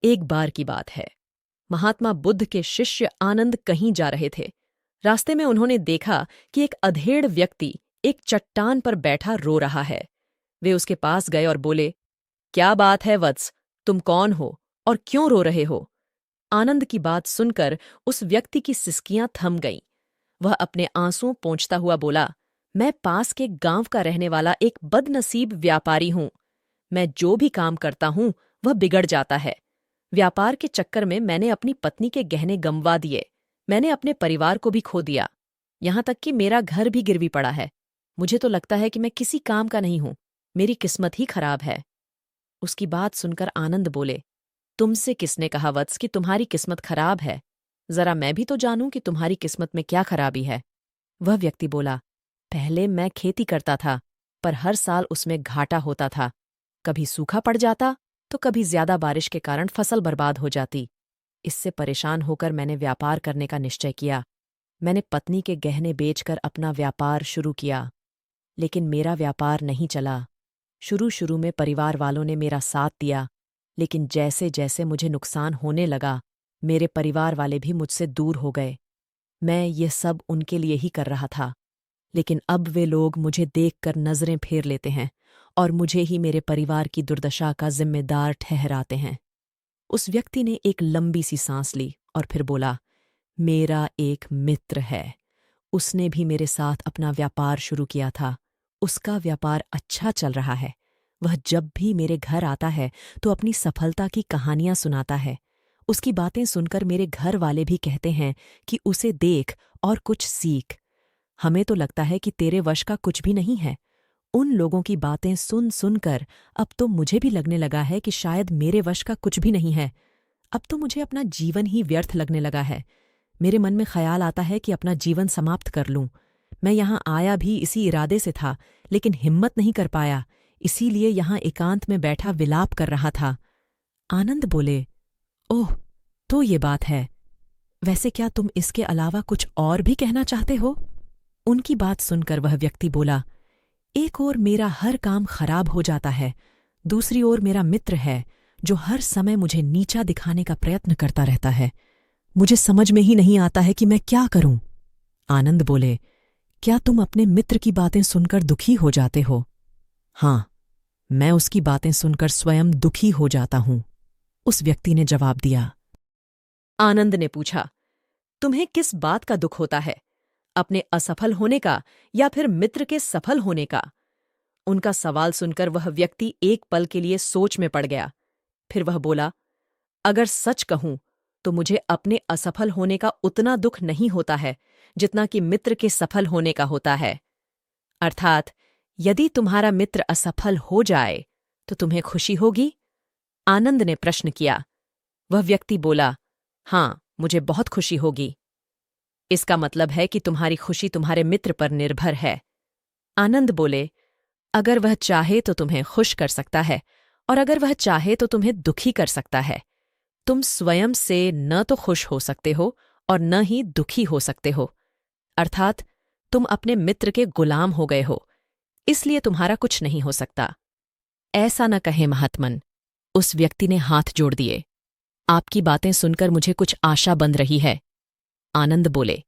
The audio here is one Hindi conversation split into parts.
एक बार की बात है। महात्मा बुद्ध के शिष्य आनंद कहीं जा रहे थे। रास्ते में उन्होंने देखा कि एक अधेड़ व्यक्ति एक चट्टान पर बैठा रो रहा है। वे उसके पास गए और बोले, क्या बात है वत्स, तुम कौन हो और क्यों रो रहे हो? आनंद की बात सुनकर उस व्यक्ति की सिसकियां थम गईं। वह अपने आंसू पोंछता हुआ बोला, मैं पास के गांव का रहने वाला एक बदनसीब व्यापारी हूं। मैं जो भी काम करता हूं वह बिगड़ जाता है। व्यापार के चक्कर में मैंने अपनी पत्नी के गहने गंवा दिए। मैंने अपने परिवार को भी खो दिया। यहां तक कि मेरा घर भी गिरवी पड़ा है। मुझे तो लगता है कि मैं किसी काम का नहीं हूं। मेरी किस्मत ही खराब है। उसकी बात सुनकर आनंद बोले, तुमसे किसने कहा वत्स कि तुम्हारी किस्मत खराब है? जरा मैं भी तो जानूं कि तुम्हारी किस्मत में क्या खराबी है। वह व्यक्ति बोला, पहले मैं खेती करता था, पर हर साल उसमें घाटा होता था। कभी सूखा पड़ जाता तो कभी ज्यादा बारिश के कारण फसल बर्बाद हो जाती। इससे परेशान होकर मैंने व्यापार करने का निश्चय किया। मैंने पत्नी के गहने बेचकर अपना व्यापार शुरू किया, लेकिन मेरा व्यापार नहीं चला। शुरू शुरू में परिवार वालों ने मेरा साथ दिया, लेकिन जैसे जैसे मुझे नुकसान होने लगा, मेरे परिवार वाले भी मुझसे दूर हो गए। मैं ये सब उनके लिए ही कर रहा था, लेकिन अब वे लोग मुझे देखकर नजरें फेर लेते हैं और मुझे ही मेरे परिवार की दुर्दशा का जिम्मेदार ठहराते हैं। उस व्यक्ति ने एक लंबी सी सांस ली और फिर बोला, मेरा एक मित्र है। उसने भी मेरे साथ अपना व्यापार शुरू किया था। उसका व्यापार अच्छा चल रहा है। वह जब भी मेरे घर आता है तो अपनी सफलता की कहानियां सुनाता है। उसकी बातें सुनकर मेरे घर वाले भी कहते हैं कि उसे देख और कुछ सीख। हमें तो लगता है कि तेरे वश का कुछ भी नहीं है। उन लोगों की बातें सुन सुनकर अब तो मुझे भी लगने लगा है कि शायद मेरे वश का कुछ भी नहीं है। अब तो मुझे अपना जीवन ही व्यर्थ लगने लगा है। मेरे मन में ख्याल आता है कि अपना जीवन समाप्त कर लूं। मैं यहाँ आया भी इसी इरादे से था, लेकिन हिम्मत नहीं कर पाया, इसीलिए यहाँ एकांत में बैठा विलाप कर रहा था। आनंद बोले, ओह, तो ये बात है। वैसे क्या तुम इसके अलावा कुछ और भी कहना चाहते हो? उनकी बात सुनकर वह व्यक्ति बोला, एक ओर मेरा हर काम खराब हो जाता है, दूसरी ओर मेरा मित्र है जो हर समय मुझे नीचा दिखाने का प्रयत्न करता रहता है। मुझे समझ में ही नहीं आता है कि मैं क्या करूं। आनंद बोले, क्या तुम अपने मित्र की बातें सुनकर दुखी हो जाते हो? हाँ, मैं उसकी बातें सुनकर स्वयं दुखी हो जाता हूं, उस व्यक्ति ने जवाब दिया। आनंद ने पूछा, तुम्हें किस बात का दुख होता है? अपने असफल होने का या फिर मित्र के सफल होने का? उनका सवाल सुनकर वह व्यक्ति एक पल के लिए सोच में पड़ गया। फिर वह बोला, अगर सच कहूं तो मुझे अपने असफल होने का उतना दुख नहीं होता है जितना कि मित्र के सफल होने का होता है। अर्थात यदि तुम्हारा मित्र असफल हो जाए तो तुम्हें खुशी होगी? आनंद ने प्रश्न किया। वह व्यक्ति बोला, हां, मुझे बहुत खुशी होगी। इसका मतलब है कि तुम्हारी खुशी तुम्हारे मित्र पर निर्भर है। आनंद बोले, अगर वह चाहे तो तुम्हें खुश कर सकता है और अगर वह चाहे तो तुम्हें दुखी कर सकता है। तुम स्वयं से न तो खुश हो सकते हो और न ही दुखी हो सकते हो। अर्थात तुम अपने मित्र के गुलाम हो गए हो, इसलिए तुम्हारा कुछ नहीं हो सकता। ऐसा न कहे महात्मन, उस व्यक्ति ने हाथ जोड़ दिए। आपकी बातें सुनकर मुझे कुछ आशा बंध रही है। आनंद बोले,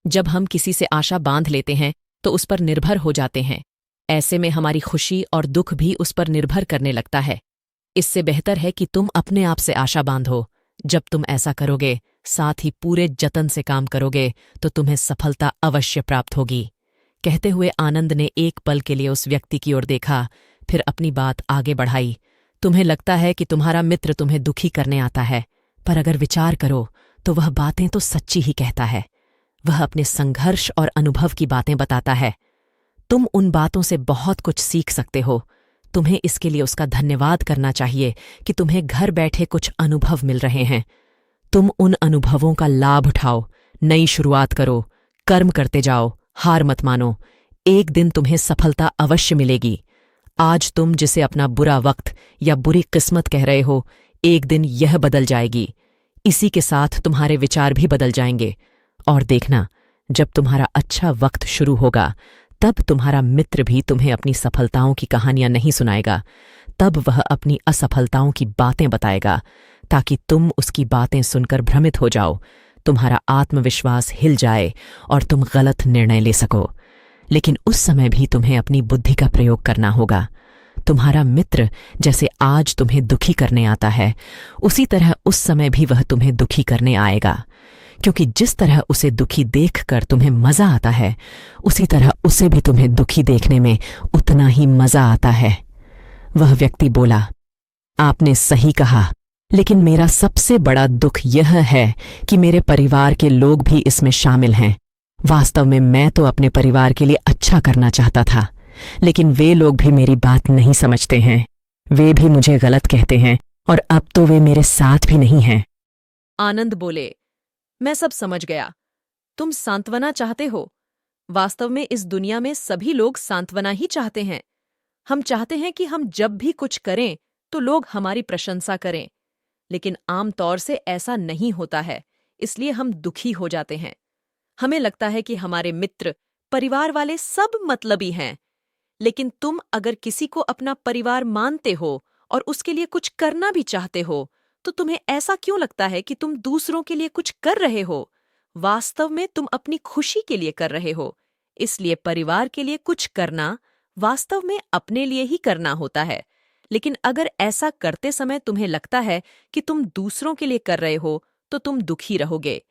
जब हम किसी से आशा बांध लेते हैं तो उस पर निर्भर हो जाते हैं। ऐसे में हमारी खुशी और दुख भी उस पर निर्भर करने लगता है। इससे बेहतर है कि तुम अपने आप से आशा बांधो। जब तुम ऐसा करोगे, साथ ही पूरे जतन से काम करोगे, तो तुम्हें सफलता अवश्य प्राप्त होगी। कहते हुए आनंद ने एक पल के लिए उस व्यक्ति की ओर देखा, फिर अपनी बात आगे बढ़ाई। तुम्हें लगता है कि तुम्हारा मित्र तुम्हें दुखी करने आता है, पर अगर विचार करो तो वह बातें तो सच्ची ही कहता है। वह अपने संघर्ष और अनुभव की बातें बताता है। तुम उन बातों से बहुत कुछ सीख सकते हो। तुम्हें इसके लिए उसका धन्यवाद करना चाहिए कि तुम्हें घर बैठे कुछ अनुभव मिल रहे हैं। तुम उन अनुभवों का लाभ उठाओ, नई शुरुआत करो, कर्म करते जाओ, हार मत मानो। एक दिन तुम्हें सफलता अवश्य मिलेगी। आज तुम जिसे अपना बुरा वक्त या बुरी किस्मत कह रहे हो, एक दिन यह बदल जाएगी। इसी के साथ तुम्हारे विचार भी बदल जाएंगे। और देखना, जब तुम्हारा अच्छा वक्त शुरू होगा, तब तुम्हारा मित्र भी तुम्हें अपनी सफलताओं की कहानियां नहीं सुनाएगा। तब वह अपनी असफलताओं की बातें बताएगा। ताकि तुम उसकी बातें सुनकर भ्रमित हो जाओ, तुम्हारा आत्मविश्वास हिल जाए और तुम गलत निर्णय ले सको। लेकिन उस समय भी तुम्हें अपनी बुद्धि का प्रयोग करना होगा। तुम्हारा मित्र जैसे आज तुम्हें दुखी करने आता है, उसी तरह उस समय भी वह तुम्हें दुखी करने आएगा, क्योंकि जिस तरह उसे दुखी देखकर तुम्हें मजा आता है, उसी तरह उसे भी तुम्हें दुखी देखने में उतना ही मजा आता है। वह व्यक्ति बोला, आपने सही कहा, लेकिन मेरा सबसे बड़ा दुख यह है कि मेरे परिवार के लोग भी इसमें शामिल हैं। वास्तव में मैं तो अपने परिवार के लिए अच्छा करना चाहता था, लेकिन वे लोग भी मेरी बात नहीं समझते हैं। वे भी मुझे गलत कहते हैं और अब तो वे मेरे साथ भी नहीं हैं। आनंद बोले, मैं सब समझ गया। तुम सांत्वना चाहते हो। वास्तव में इस दुनिया में सभी लोग सांत्वना ही चाहते हैं। हम चाहते हैं कि हम जब भी कुछ करें तो लोग हमारी प्रशंसा करें, लेकिन आमतौर से ऐसा नहीं होता है, इसलिए हम दुखी हो जाते हैं। हमें लगता है कि हमारे मित्र, परिवार वाले सब मतलबी हैं, लेकिन तुम अगर किसी को अपना परिवार मानते हो और उसके लिए कुछ करना भी चाहते हो, तो तुम्हें ऐसा क्यों लगता है कि तुम दूसरों के लिए कुछ कर रहे हो? वास्तव में तुम अपनी खुशी के लिए कर रहे हो। इसलिए परिवार के लिए कुछ करना वास्तव में अपने लिए ही करना होता है। लेकिन अगर ऐसा करते समय तुम्हें लगता है कि तुम दूसरों के लिए कर रहे हो, तो तुम दुखी रहोगे।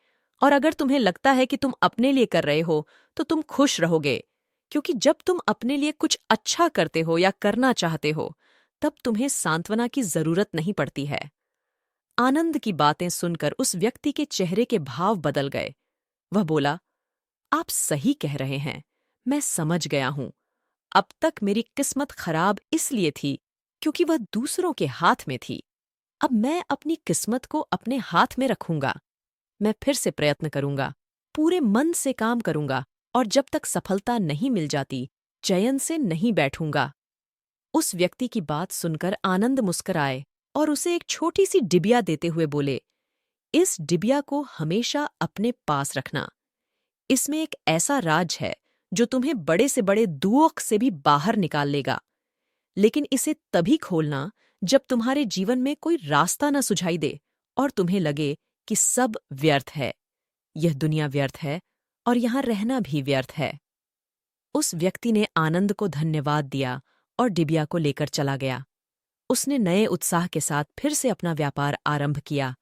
और अगर तुम्हें लगता है कि तुम अपने लिए कर रहे हो, तो तुम खुश रहोगे, क्योंकि जब तुम अपने लिए कुछ अच्छा करते हो या करना चाहते हो, तब तुम्हें सांत्वना की जरूरत नहीं पड़ती है। आनंद की बातें सुनकर उस व्यक्ति के चेहरे के भाव बदल गए। वह बोला, आप सही कह रहे हैं, मैं समझ गया हूं। अब तक मेरी किस्मत खराब इसलिए थी क्योंकि वह दूसरों के हाथ में थी। अब मैं अपनी किस्मत को अपने हाथ में रखूंगा। मैं फिर से प्रयत्न करूंगा, पूरे मन से काम करूंगा, और जब तक सफलता नहीं मिल जाती, चयन से नहीं बैठूंगा। उस व्यक्ति की बात सुनकर आनंद मुस्कुराए और उसे एक छोटी सी डिबिया देते हुए बोले, इस डिबिया को हमेशा अपने पास रखना। इसमें एक ऐसा राज है जो तुम्हें बड़े से बड़े दुख से भी बाहर निकाल लेगा। लेकिन इसे तभी खोलना जब तुम्हारे जीवन में कोई रास्ता न सुझाई दे और तुम्हें लगे कि सब व्यर्थ है। यह दुनिया व्यर्थ है और यहां रहना भी व्यर्थ है। उस व्यक्ति ने आनंद को धन्यवाद दिया और डिबिया को लेकर चला गया। उसने नए उत्साह के साथ फिर से अपना व्यापार आरंभ किया।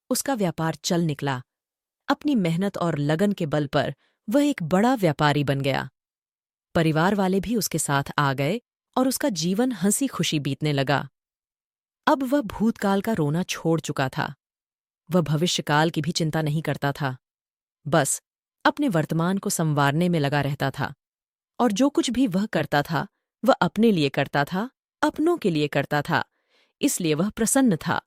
उसका व्यापार चल निकला। अपनी मेहनत और लगन के बल पर वह एक बड़ा व्यापारी बन गया। परिवार वाले भी उसके साथ आ गए और उसका जीवन हंसी खुशी बीतने लगा। अब वह भूतकाल का रोना छोड़ चुका था। वह भविष्यकाल की भी चिंता नहीं करता था। बस अपने वर्तमान को संवारने में लगा रहता था, और जो कुछ भी वह करता था वह अपने लिए करता था, अपनों के लिए करता था। इसलिए वह प्रसन्न था।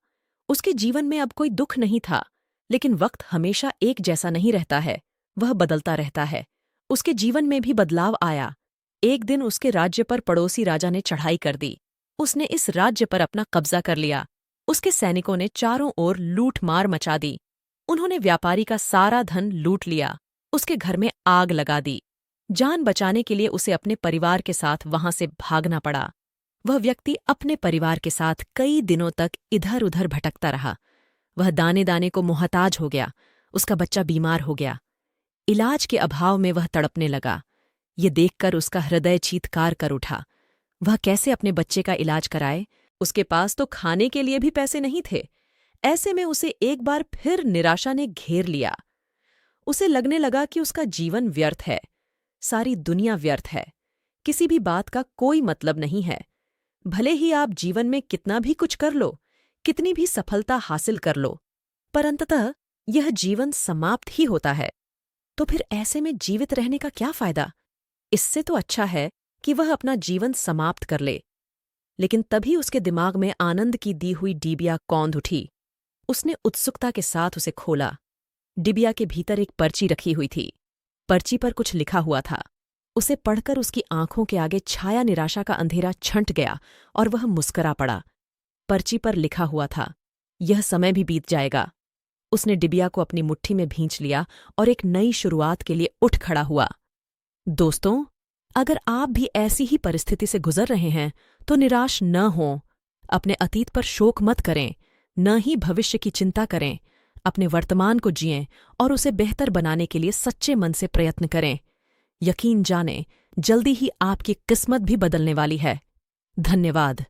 उसके जीवन में अब कोई दुख नहीं था। लेकिन वक्त हमेशा एक जैसा नहीं रहता है, वह बदलता रहता है। उसके जीवन में भी बदलाव आया। एक दिन उसके राज्य पर पड़ोसी राजा ने चढ़ाई कर दी। उसने इस राज्य पर अपना कब्जा कर लिया। उसके सैनिकों ने चारों ओर लूट मार मचा दी। उन्होंने व्यापारी का सारा धन लूट लिया। उसके घर में आग लगा दी। जान बचाने के लिए उसे अपने परिवार के साथ वहां से भागना पड़ा। वह व्यक्ति अपने परिवार के साथ कई दिनों तक इधर उधर भटकता रहा। वह दाने दाने को मोहताज हो गया। उसका बच्चा बीमार हो गया। इलाज के अभाव में वह तड़पने लगा। ये देखकर उसका हृदय चीत्कार कर उठा। वह कैसे अपने बच्चे का इलाज कराए? उसके पास तो खाने के लिए भी पैसे नहीं थे। ऐसे में उसे एक बार फिर निराशा ने घेर लिया। उसे लगने लगा कि उसका जीवन व्यर्थ है, सारी दुनिया व्यर्थ है, किसी भी बात का कोई मतलब नहीं है। भले ही आप जीवन में कितना भी कुछ कर लो, कितनी भी सफलता हासिल कर लो, पर अंततः यह जीवन समाप्त ही होता है। तो फिर ऐसे में जीवित रहने का क्या फायदा? इससे तो अच्छा है कि वह अपना जीवन समाप्त कर ले। लेकिन तभी उसके दिमाग में आनंद की दी हुई डिबिया कौंध उठी। उसने उत्सुकता के साथ उसे खोला। डिबिया के भीतर एक पर्ची रखी हुई थी। पर्ची पर कुछ लिखा हुआ था। उसे पढ़कर उसकी आंखों के आगे छाया निराशा का अंधेरा छंट गया और वह मुस्करा पड़ा। पर्ची पर लिखा हुआ था, यह समय भी बीत जाएगा। उसने डिबिया को अपनी मुट्ठी में भींच लिया और एक नई शुरुआत के लिए उठ खड़ा हुआ। दोस्तों, अगर आप भी ऐसी ही परिस्थिति से गुजर रहे हैं तो निराश न हों। अपने अतीत पर शोक मत करें। न ही भविष्य की चिंता करें। अपने वर्तमान को जिएं और उसे बेहतर बनाने के लिए सच्चे मन से प्रयत्न करें। यकीन जानें, जल्दी ही आपकी किस्मत भी बदलने वाली है। धन्यवाद।